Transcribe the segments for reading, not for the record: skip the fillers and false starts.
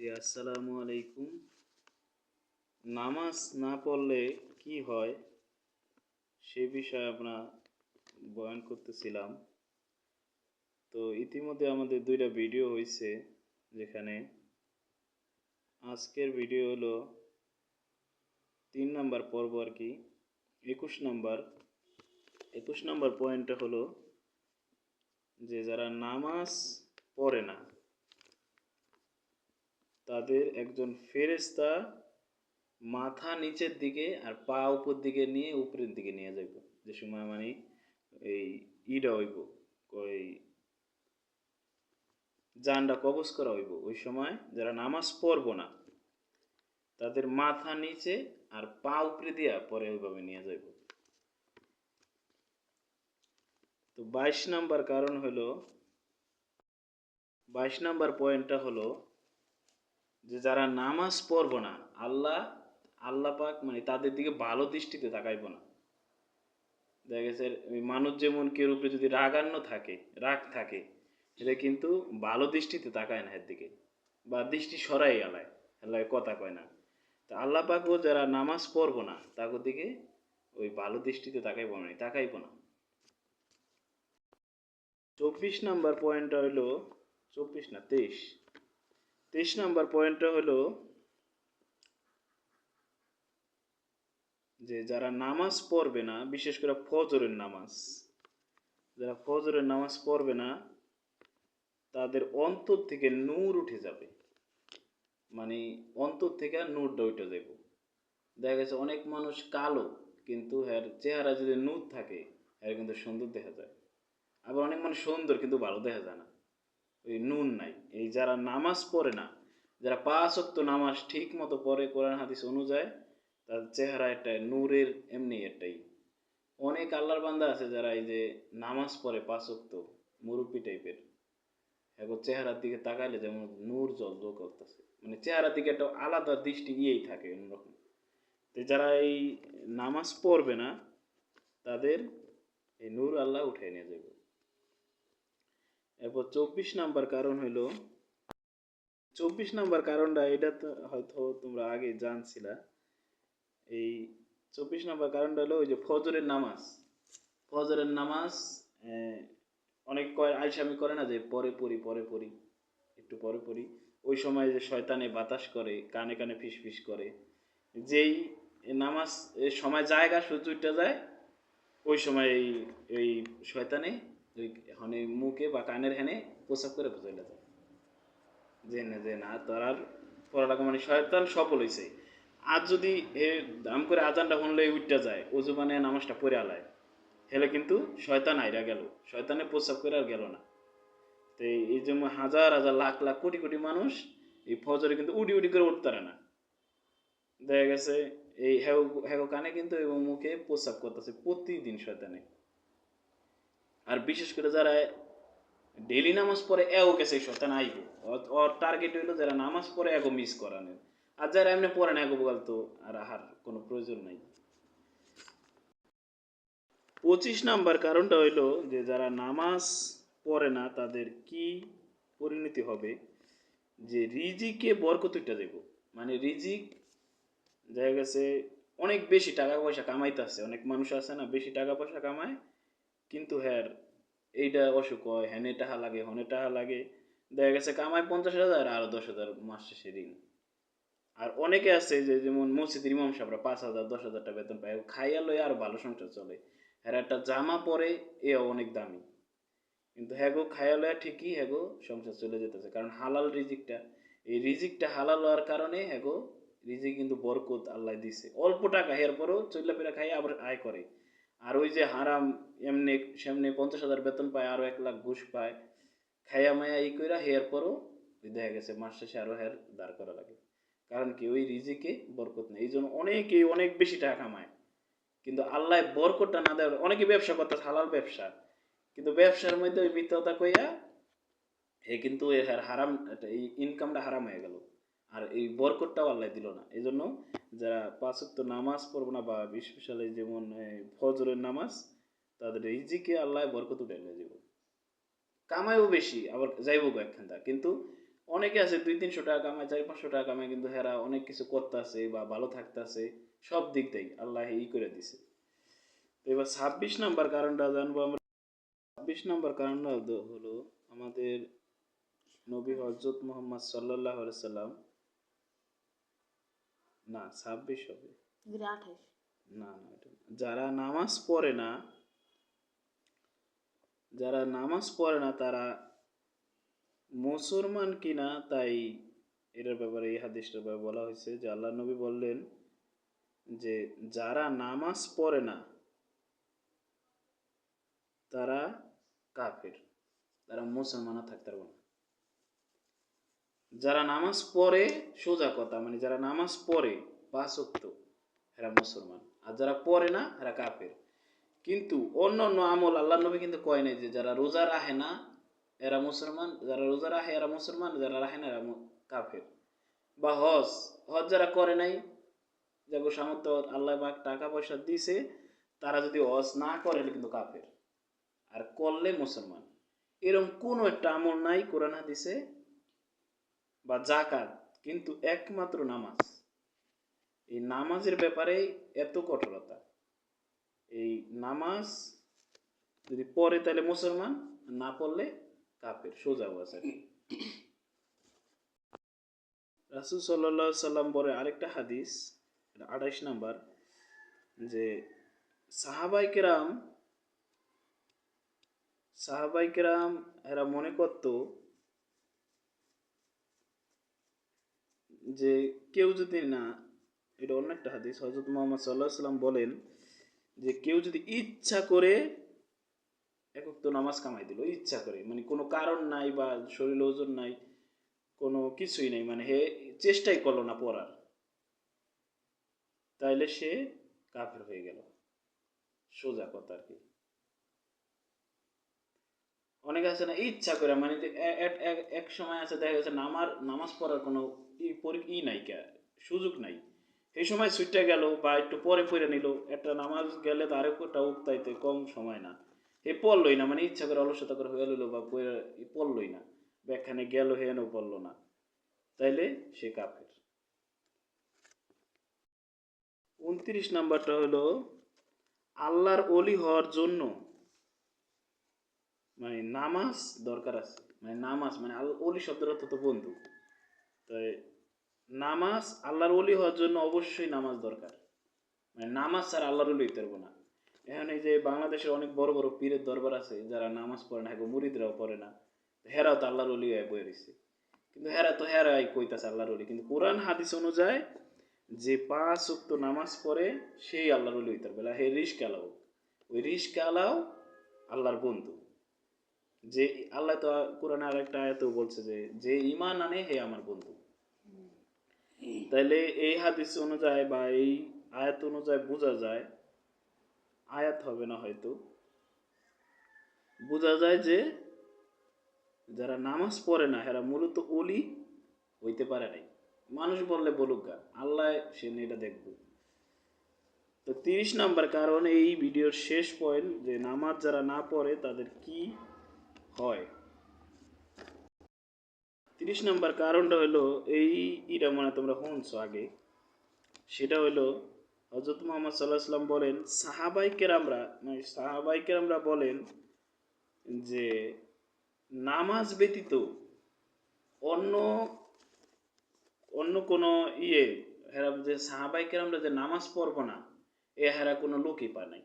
জি আসসালামু আলাইকুম। নামাজ না পড়লে কি হয় সে বিষয়ে আমরা বয়ান করতেছিলাম। তো ইতিমধ্যে আমাদের দুইটা ভিডিও হয়েছে, যেখানে আজকের ভিডিও হলো 3 নাম্বার পর্ব আর কি। 21 নাম্বার পয়েন্টটা হলো যে যারা নামাজ পড়ে না তাদের একজন ফেরেশতা মাথা নিচের দিকে আর পা উপর দিকে নিয়ে উপরের দিকে নিয়ে যাইব। যে সময় মানে এই ইটা হইব, ওই জানটা কবজ করা হইব, ওই সময় যারা নামাজ পড়বো না তাদের মাথা নিচে আর পা উপরে দিয়া পরে ওইভাবে নিয়ে যাইব। তো 22 নাম্বার কারণ হলো, 22 নাম্বার পয়েন্টটা হলো যে যারা নামাজ পড়বো না আল্লাহ পাক মানে তাদের দিকে ভালো দৃষ্টিতে তাকাইব না। দেখা গেছে মানুষ যেমন কেউ উপরে যদি রাগ থাকে এটা কিন্তু ভালো দৃষ্টিতে তাকায় না এর দিকে, বা দৃষ্টি সরাই এলায় কথা কয় না। তা আল্লাহ পাকও যারা নামাজ পড়বো না তাদের দিকে ওই ভালো দৃষ্টিতে তাকাইব না। 24 নাম্বার পয়েন্টটা হলো, 24 না 23 নাম্বার পয়েন্টটা হলো যে যারা নামাজ পড়বে না, বিশেষ করে যারা ফজরের নামাজ পড়বে না তাদের অন্তর থেকে নূর উঠে যাবে, মানে অন্তর থেকে নূরটা উঠে যাবে। দেখা গেছে অনেক মানুষ কালো, কিন্তু এর চেহারা যদি নূর থাকে এর কিন্তু সুন্দর দেখা যায়। আবার অনেক মানুষ সুন্দর কিন্তু ভালো দেখা যায় না, ওই নূর নাই। এই যারা নামাজ পড়ে না, যারা 5 ওয়াক্ত নামাজ ঠিক মতো পড়ে কোরআন হাদিস অনুযায়ী, তাদের চেহারা একটা নূরের এমনি একটাই। অনেক আল্লাহর বান্দা আছে যারা এই যে নামাজ পড়ে 5 ওয়াক্ত, মুরব্বী টাইপের, এখন চেহারার দিকে তাকাইলে যেমন নূর জ্বল করতেছে, মানে চেহারার দিকে একটা আলাদা দৃষ্টি গিয়েই থাকে অন্যরকম। তো যারা এই নামাজ পড়বে না তাদের এই নূর আল্লাহ উঠে নিয়ে যাবে। এরপর 24 নাম্বার কারণ হইল, 24 নাম্বার কারণটা এটা তো হয়তো তোমরা আগে জানছিলা। এই 24 নাম্বার কারণটা হলো ওই যে ফজরের নামাজ অনেক আলসামি করে না যে পরে পড়ি একটু পরে পড়ি, ওই সময় যে শয়তানে বাতাস করে, কানে কানে ফিস করে, যেই নামাজ সময় জায়গা সূর্যটা যায় ওই সময় এই শয়তানে ওই মানে মুখে বা কানের হেনে প্রসাব করে চলে যায়, যে না তার আর পড়াটা মানে শয়তান সফল হয়েছে। আর যদি দাম করে আজানটা শুনলে উঠতে যায় অজু মানে নামাজটা পড়ে আলায়, হেলে কিন্তু শয়তান আইরা গেল, শয়তানে প্রসাব করে আর গেল না। তো এই জন্য হাজার হাজার লাখ লাখ কোটি কোটি মানুষ এই ফজরে কিন্তু উডি করে উঠতে পারে না। দেখা গেছে এই হ্যাগো কানে কিন্তু এবং মুখে প্রসাব করতেছে প্রতিদিন শয়তানে। আর বিশেষ করে যারা ডেইলি নামাজ পড়ে এও গেছে শয়তান আইব, ওর টার্গেট হইলো যারা নামাজ পড়ে এগো মিস করানোর। আর যারা এমনি পড়ে না এগো বল তো আর আহার কোনো প্রয়োজন নাই। 25 নাম্বার কারণটা হইলো যে যারা নামাজ পড়ে না তাদের কি পরিণতি হবে, যে রিজিকে বরকত উঠা যাইব। মানে রিজিক দেখা গেছে অনেক বেশি টাকা পয়সা কামাইতেছে, অনেক মানুষ আছে না বেশি টাকা পয়সা কামায়, কিন্তু হ্যাঁ এইটা অসুখ হয়, হ্যানে টাকা লাগে হনে টাকা লাগে, দেখা গেছে কামায় 50,000 আর 10,000 মাস শেষে ঋণ। আর অনেকে আছে যে যেমন মসজিদের ইমাম সাহেবরা 5,000 10,000 টাকা বেতন পায়, খাইয়া লয় আর ভালো সংসার চলে। হ্যাঁ একটা জামা পরে এও অনেক দামি, কিন্তু হ্যাগো খাইয়া লয়া ঠিকই হ্যাগো সংসার চলে যেতেছে, কারণ হালাল রিজিকটা, এই রিজিকটা হালাল হওয়ার কারণে হ্যাগো রিজিক কিন্তু বরকত আল্লাহ দিছে। অল্প টাকা এরপরও চল্লা ফেরা খাই আবার আয় করে। আর ওই যে হারাম এমনি সেমনি 50,000 বেতন পায়, আরো 1 লাখ ঘুষ পায়, খাইয়া মায়া ই কইরা হেয়ার পরও দেখা গেছে মাস শেষে আরো হের দাঁড় করা লাগে। কারণ কি ওই রিজিকে বরকত নেই, এই জন্য অনেকেই অনেক বেশি টাকা কামায় কিন্তু আল্লাহ বরকতটা না দেয়। অনেকে ব্যবসা করতে হালাল ব্যবসা, কিন্তু ব্যবসার মধ্যে ওই মিথ্যতা কইয়া হে কিন্তু হারাম, এই ইনকামটা হারাম হয়ে গেল, আর এই বরকতটাও আল্লাহ দিল না। এই জন্য যারা 5 ওয়াক্ত নামাজ পড়বো না বা স্পেশালি যেমন ফজরের নামাজ, তাদের রিজিকে আল্লাহ বরকত উঠে নিয়ে যাব, কামাইও বেশি আবার যাইব একখানটা, কিন্তু অনেকে আছে 200-300 টাকা কামায়, 400-500 টাকা কামায়, কিন্তু হেরা অনেক কিছু করতেছে বা ভালো থাকতেছে, সব দিক থেকে আল্লাহ ই করে দিছে। তো এবার 26 নম্বর কারণটা জানবো আমরা। 26 নম্বর কারণটা হলো আমাদের নবী হযরত মুহাম্মদ সাল্লাল্লাহু আলাইহি সাল্লাম, না 26 হবে, 28। না না এটা না। যারা নামাজ পড়ে না তারা মুসলমান কিনা, তাই এটার ব্যাপারে এই হাদিসটার ব্যাপারে বলা হয়েছে যে আল্লাহ নবী বললেন যে যারা নামাজ পড়ে না তারা কাফের, তারা মুসলমান থাকতে পারবে না। যারা নামাজ পড়ে, সোজা কথা, মানে যারা নামাজ পড়ে 5 ওয়াক্ত, এরা মুসলমান, আর যারা পড়ে না এরা কাফের। কিন্তু অন্য অন্য আমল আল্লাহ নবী কিন্তু কয় নাই যে যারা রোজা রাখে না এরা মুসলমান, যারা রোজা রাখে এরা মুসলমান, যারা রাখে না এরা কাফের। বা হজ, হজ যারা করে নাই, যাগো সামর্থ্য আল্লাহ পাক টাকা পয়সা দিছে, তারা যদি হজ না করে কিন্তু কাফের, আর করলে মুসলমান। এরকম কোন একটা আমল নাই কোরআন হাদিসে, বা জাকাত, কিন্তু একমাত্র নামাজ। এই নামাজের ব্যাপারে এত কঠোরতা, এই নামাজ যদি পড়ে তাহলে মুসলমান, না পড়লে কাফের, সোজা আছে। রাসূল সাল্লাল্লাহু আলাইহি সাল্লাম বলে আরেকটা হাদিস, 28 নম্বর, যে সাহাবাই কেরাম এরা মনে করত যে কেউ যদি না, এটা অন্য একটা হাদিস, হযরত মুহাম্মদ সাল্লাল্লাহু আলাইহি সাল্লাম বলেন যে কেউ যদি ইচ্ছা করে এক ওয়াক্ত নামাজ কামাই দিল, ইচ্ছা করে, মানে কোনো কারণ নাই বা শরীরে ওজন নাই, কোনো কিছুই নাই, মানে হে চেষ্টাই করলো না পড়ার, তাইলে সে কাফের হয়ে গেল, সোজা কথা আর কি। অনেকে আছে না ইচ্ছা করে, মানে যে এক সময় আছে দেখা গেছে নামাজ পড়ার কোনো নাই, সুযোগ নাই, এই সময় ছুটে গেল বা একটু পরে পড়ে নিল, একটা নামাজ গেলে তো আরেকটা উঠতাইতে কম সময় না, হে পড়লই না, মানে ইচ্ছা করে অলসতা করে হয়ে লইলো বা পড়লই না, ব্যাখ্যানে গেল হেনও পড়লো না, তাইলে সে কাফের। 29 নম্বরটা হলো আল্লাহর ওলি হওয়ার জন্য মানে নামাজ দরকার আছে, মানে নামাজ মানে ওলি শব্দের অর্থ তো বন্ধু, তাই নামাজ আল্লাহর ওলি হওয়ার জন্য অবশ্যই নামাজ দরকার, মানে নামাজ ছাড়া আল্লাহর ওলি হইতে পারবো না। এখন এই যে বাংলাদেশের অনেক বড় বড় পীরের দরবার আছে, যারা নামাজ পড়ে না, এখন মুরিদরাও পড়ে না, হেরাও তো আল্লাহর ওলি হয়ে বয়ে রয়েছে, কিন্তু হেরাই কইতাছে আল্লাহর ওলি, কিন্তু কোরআন হাদিস অনুযায়ী যে 5 ওয়াক্ত নামাজ পড়ে সেই আল্লাহর ওলি হইতে পারবে। হে রিস্কালাও, ওই রিস্কালাও আল্লাহর বন্ধু, যে আল্লাহ তো কোরআনে আরেকটা আয়াতেও বলছে যে যে ঈমান আনে হে আমার বন্ধু। তাইলে এই হাদিস অনুযায়ী বা এই আয়াত অনুযায়ী বোঝা যায়, আয়াত হবে না হয়তো, বোঝা যায় যে যারা নামাজ পড়ে না এরা মূলত ওলি হইতে পারে নাই। মানুষ বললে বলুক গা, আল্লাহ সে এটা দেখব। তো 30 নম্বর কারণ, এই ভিডিওর শেষ পয়েন্ট, যে নামাজ যারা না পড়ে তাদের কি হয়। 30 নম্বর কারণটা হলো এইটা মানে তোমরা শুনছো আগে, সেটা হলো হযরত মুহাম্মদ সাল্লাল্লাহু আলাইহি ওয়াসাল্লাম বলেন, সাহাবাই কেরামরা বলেন যে নামাজ ব্যতীত অন্য অন্য কোনো হেরা যে সাহাবাই কেরামরা যে নামাজ পড়বো না, হেরা কোনো লোকই পায় নাই,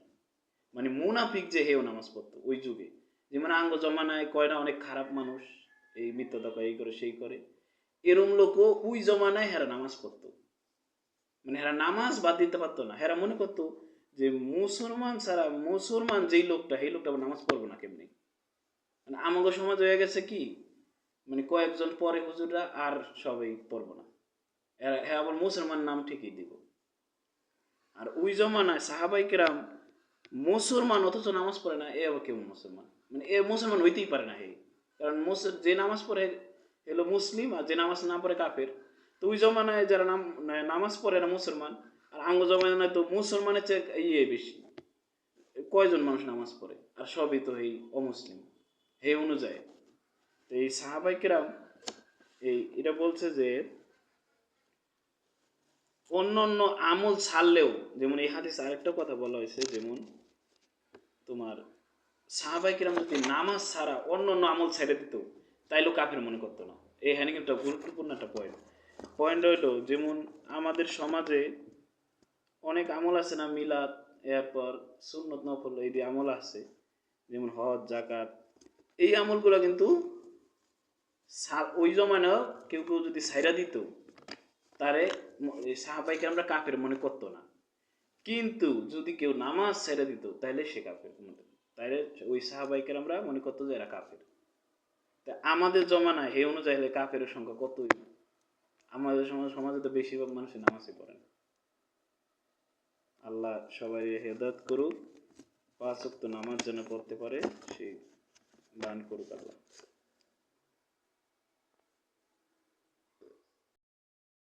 মানে মুনাফিক যে হেও নামাজ পড়তো ওই যুগে, যেমন আঙ্গ জমানায় কয় না অনেক খারাপ মানুষ, এই মিথ্যা কয়, এই করে সেই করে, এরম লোকও ওই জমানায় হেরা নামাজ পড়তো, মানে হেরা নামাজ বাদ দিতে পারতো না, হেরা মনে করতো যে মুসলমান ছাড়া, মুসলমান যেই লোকটা সেই লোকটা আবার নামাজ পড়বো না কেমনি, মানে আমাদের সমাজ হয়ে গেছে কি, মানে কয়েকজন পরে হুজুররা আর সবাই পড়বো না, হ্যাঁ আবার মুসলমান নাম ঠিকই দিব। আর ওই জমানায় সাহাবাই কেরাম মুসলমান অথচ নামাজ পড়ে না, এ আবার কেমন মুসলমান, মানে এ মুসলমান হইতেই পারে না হে, কারণ যে নামাজ পড়ে হলো মুসলিম, আর যে নামাজ না পড়ে কাফের। তো ওই জমানায় যারা নামাজ পড়ে না মুসলমান, আর আঙ্গ জমানায় তো মুসলমানের চেয়ে বেশি, কয়জন মানুষ নামাজ পড়ে, আর সবই তো এই অমুসলিম, হে অনুযায়ী। তো এই সাহাবাই কেরাম এটা বলছে যে অন্য অন্য আমল ছাড়লেও, যেমন এই হাদিসে আরেকটা কথা বলা হয়েছে, যেমন তোমার সাহাবাই কিরাম যদি নামাজ ছাড়া অন্য অন্য আমল ছেড়ে দিত তাইলেও কাফের মনে করতো না। এখানে কিন্তু একটা গুরুত্বপূর্ণ একটা পয়েন্ট হইলো, যেমন আমাদের সমাজে অনেক আমল আছে না, মিলাদ, এরপর সুন্নত নফল, এই যে আমল আছে, যেমন হজ জাকাত, এই আমলগুলো কিন্তু ওই জমানা কেউ কেউ যদি ছাইরা দিত তারে সাহাবাইকে আমরা কাফের মনে করতো না। কিন্তু যদি কেউ নামাজ ছেড়ে দিত তাহলে সে কাফের, তাইলে ওই সাহাবাইকে আমরা মনে করতো যে এরা কাফের। তা আমাদের জমানায় এই অনুযায়ী কাফের সংখ্যা কতই, আমাদের সমাজে তো বেশিরভাগ মানুষের নামাজই পড়ে না। আল্লাহ সবাই হেদায়েত করুক, 5 ওয়াক্ত নামাজ যেন পড়তে পারে সেই দান করুক আল্লাহ।